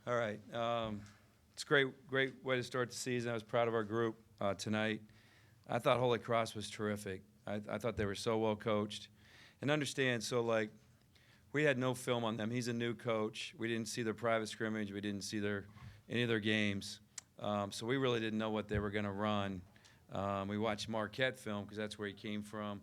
All right. It's a great way to start the season. I was proud of our group tonight. I thought Holy Cross was terrific. I thought they were so well coached. And understand, so like, we had no film on them. He's a new coach. We didn't see their private scrimmage. We didn't see any of their games. So we really didn't know what they were going to run. We watched Marquette film because that's where he came from.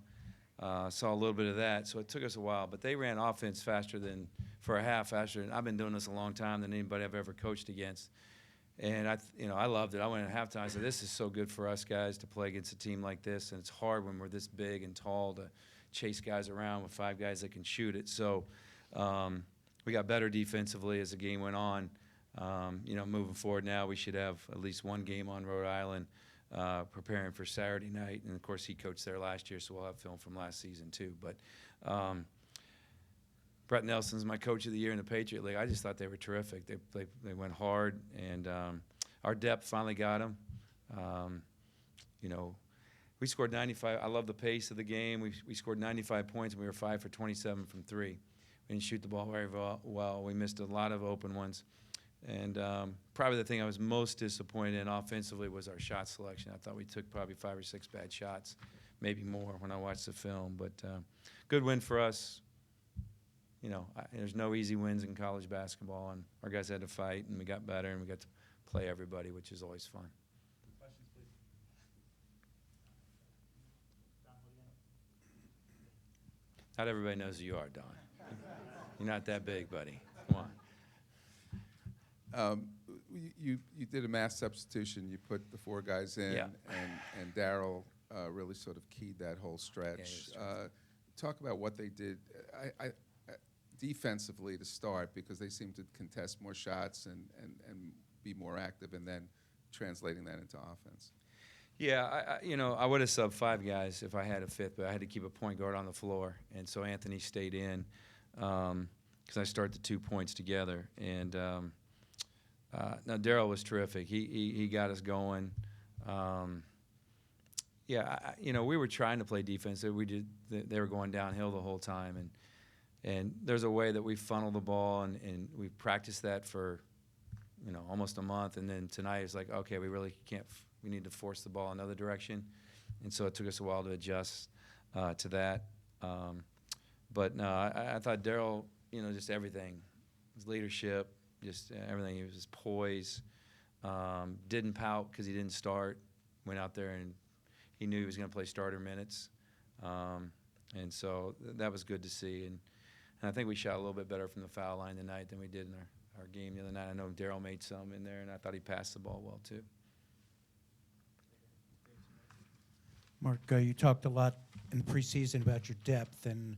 Saw a little bit of that. So it took us a while. But they ran offense faster than, for a half, faster than, I've been doing this a long time, than anybody I've ever coached against. And I loved it. I went at halftime. I said, "This is so good for us guys to play against a team like this." And it's hard when we're this big and tall to chase guys around with 5 guys that can shoot it. So we got better defensively as the game went on. Moving forward now, we should have at least one game on Rhode Island, preparing for Saturday night. And of course, he coached there last year, so we'll have film from last season too. But Brett Nelson's my coach of the year in the Patriot League. I just thought they were terrific. They went hard, and our depth finally got them. We scored 95. I love the pace of the game. We scored 95 points, and we were 5 for 27 from 3. We didn't shoot the ball very well. We missed a lot of open ones. And probably the thing I was most disappointed in offensively was our shot selection. I thought we took probably 5 or 6 bad shots, maybe more when I watched the film. But good win for us. There's no easy wins in college basketball, and our guys had to fight, and we got better, and we got to play everybody, which is always fun. Questions, please. Not everybody knows who you are, Don. You're not that big, buddy. Come on. You did a mass substitution. You put the 4 guys in, Yeah. and Darryl really sort of keyed that whole stretch. Talk about what they did defensively to start, because they seemed to contest more shots and be more active, and then translating that into offense. Yeah, I would have subbed 5 guys if I had a 5th, but I had to keep a point guard on the floor, and so Anthony stayed in because I started the 2 points together. And now Darryl was terrific. He got us going. We were trying to play defense. They were going downhill the whole time, and there's a way that we funnel the ball, and we practiced that for almost a month, and then tonight it's like, okay, we really can't. We need to force the ball another direction, and so it took us a while to adjust to that. But no, I thought Darryl, just everything, his leadership, just everything. He was his poise, didn't pout because he didn't start. Went out there and he knew he was going to play starter minutes, and so that was good to see. And I think we shot a little bit better from the foul line tonight than we did in our game the other night. I know Darryl made some in there, and I thought he passed the ball well too. Mark, you talked a lot in the preseason about your depth, and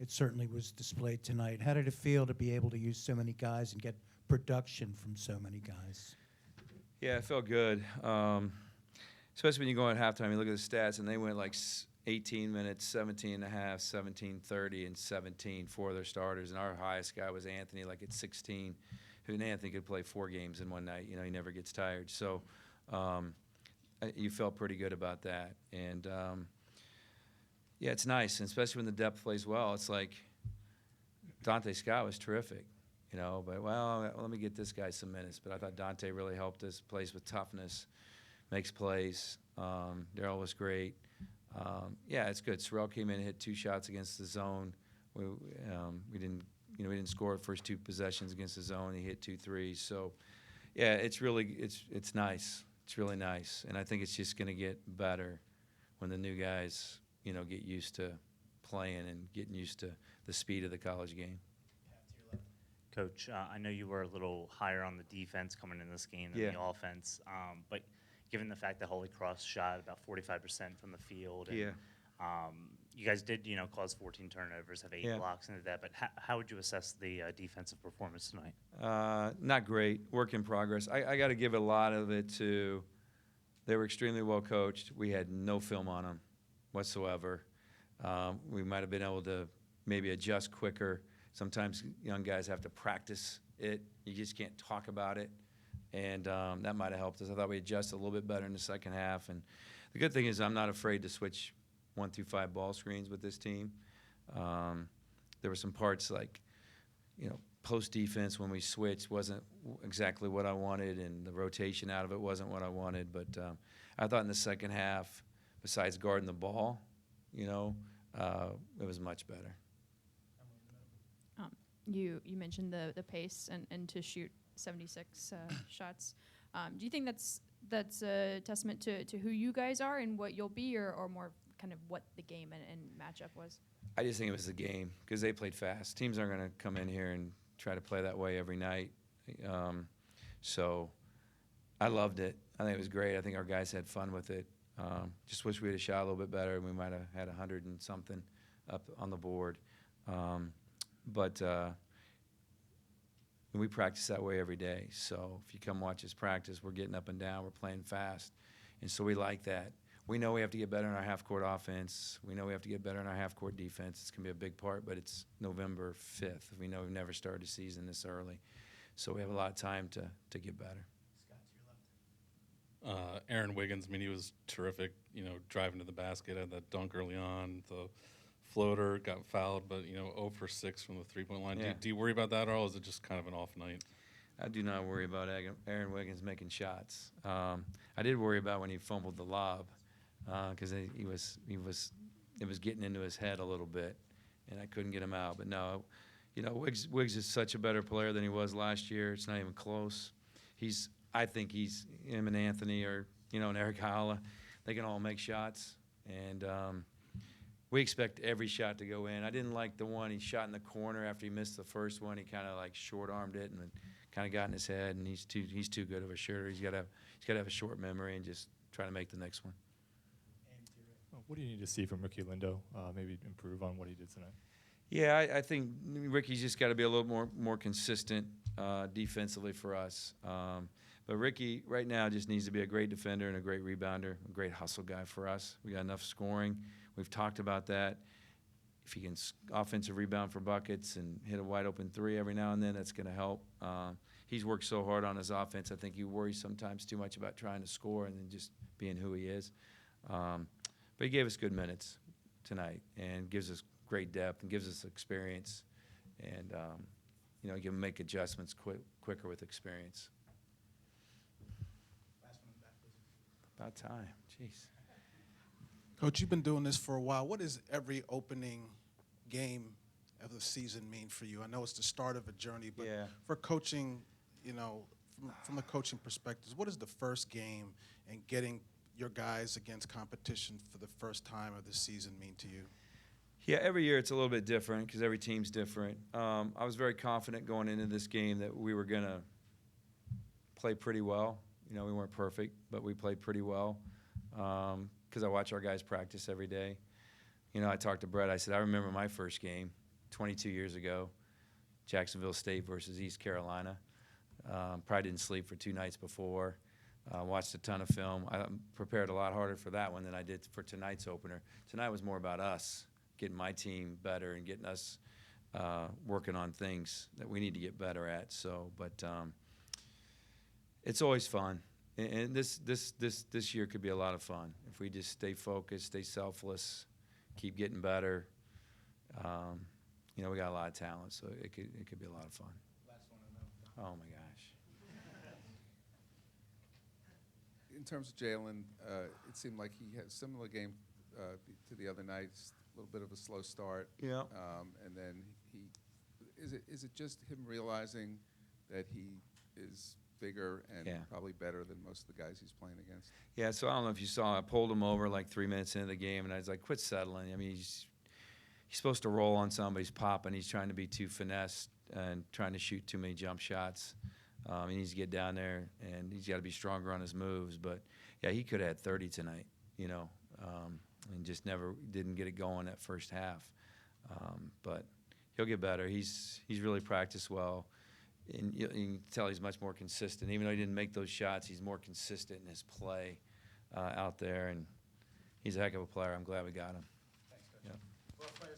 it certainly was displayed tonight. How did it feel to be able to use so many guys and get production from so many guys? Yeah, it felt good, especially when you go at halftime. You look at the stats, and they went like 18 minutes, 17 and a half, 17:30, and 17 for their starters. And our highest guy was Anthony, like at 16. And Anthony could play 4 games in one night. He never gets tired. So you felt pretty good about that. And, it's nice, and especially when the depth plays well. It's like Dante Scott was terrific, but, let me get this guy some minutes. But I thought Dante really helped us, plays with toughness, makes plays. Darryl was great. It's good. Sorrell came in and hit 2 shots against the zone. We didn't score the first 2 possessions against the zone. He hit 2 threes. So, it's nice. It's really nice, and I think it's just going to get better when the new guys, get used to playing and getting used to the speed of the college game. Coach, I know you were a little higher on the defense coming in this game than the offense, but given the fact that Holy Cross shot about 45% from the field, and you guys did, cause 14 turnovers, have 8 blocks into that, but how would you assess the defensive performance tonight? Not great. Work in progress. I got to give a lot of it to, they were extremely well coached. We had no film on them whatsoever. We might have been able to maybe adjust quicker. Sometimes young guys have to practice it. You just can't talk about it. And that might have helped us. I thought we adjusted a little bit better in the second half. And the good thing is I'm not afraid to switch 1 through 5 ball screens with this team. There were some parts like, post defense when we switched wasn't exactly what I wanted, and the rotation out of it wasn't what I wanted. But I thought in the second half, besides guarding the ball, it was much better. You mentioned the pace and to shoot 76 shots. Do you think that's a testament to who you guys are and what you'll be, or more kind of what the game and matchup was? I just think it was the game because they played fast. Teams aren't going to come in here and try to play that way every night. So I loved it. I think it was great. I think our guys had fun with it. Just wish we had shot a little bit better, and we might have had 100 and something up on the board. But we practice that way every day. So if you come watch us practice, we're getting up and down, we're playing fast. And so we like that. We know we have to get better in our half-court offense. We know we have to get better in our half-court defense. It's going to be a big part, but it's November 5th. We know we've never started a season this early. So we have a lot of time to get better. Aaron Wiggins, I mean, he was terrific, driving to the basket, had that dunk early on, the floater, got fouled, but, 0 for 6 from the three-point line. Yeah. Do you worry about that at all, or is it just kind of an off night? I do not worry about Aaron Wiggins making shots. I did worry about when he fumbled the lob because it was getting into his head a little bit, and I couldn't get him out. But no, Wiggs is such a better player than he was last year. It's not even close. I think him and Anthony and Eric Howla, they can all make shots, and we expect every shot to go in. I didn't like the one he shot in the corner after he missed the first one. He kind of like short-armed it and kind of got in his head, and he's too good of a shooter. He's got to have a short memory and just try to make the next one. What do you need to see from Rickey Lindo, maybe improve on what he did tonight? Yeah, I think Ricky's just got to be a little more consistent defensively for us. But Rickey right now just needs to be a great defender and a great rebounder, a great hustle guy for us. We got enough scoring. We've talked about that. If he can offensive rebound for buckets and hit a wide open three every now and then, that's going to help. He's worked so hard on his offense. I think he worries sometimes too much about trying to score and then just being who he is. But he gave us good minutes tonight and gives us great depth and gives us experience. And, he can make adjustments quicker with experience. About time. Jeez. Coach, you've been doing this for a while. What does every opening game of the season mean for you? I know it's the start of a journey, but for coaching, from a coaching perspective, what is the first game and getting your guys against competition for the first time of the season mean to you? Yeah, every year it's a little bit different because every team's different. I was very confident going into this game that we were going to play pretty well. We weren't perfect, but we played pretty well because I watch our guys practice every day. I talked to Brett. I said, I remember my first game 22 years ago, Jacksonville State versus East Carolina. Probably didn't sleep for 2 nights before. Watched a ton of film. I prepared a lot harder for that one than I did for tonight's opener. Tonight was more about us, getting my team better and getting us working on things that we need to get better at. But it's always fun, and this year could be a lot of fun if we just stay focused, stay selfless, keep getting better. We got a lot of talent, so it could be a lot of fun. Last one, and Oh my gosh. In terms of Jaylen, it seemed like he had a similar game to the other nights. A little bit of a slow start. Yeah. And then is it just him realizing that he is bigger and probably better than most of the guys he's playing against? Yeah, so I don't know if you saw, I pulled him over like 3 minutes into the game, and I was like, quit settling. I mean, he's supposed to roll on somebody's popping. He's trying to be too finessed and trying to shoot too many jump shots. He needs to get down there, and he's got to be stronger on his moves. But, yeah, he could have had 30 tonight, and just never didn't get it going that first half. But he'll get better. He's really practiced well. And you can tell he's much more consistent. Even though he didn't make those shots, he's more consistent in his play out there. And he's a heck of a player. I'm glad we got him. Thanks, Coach. Yeah. Well, players,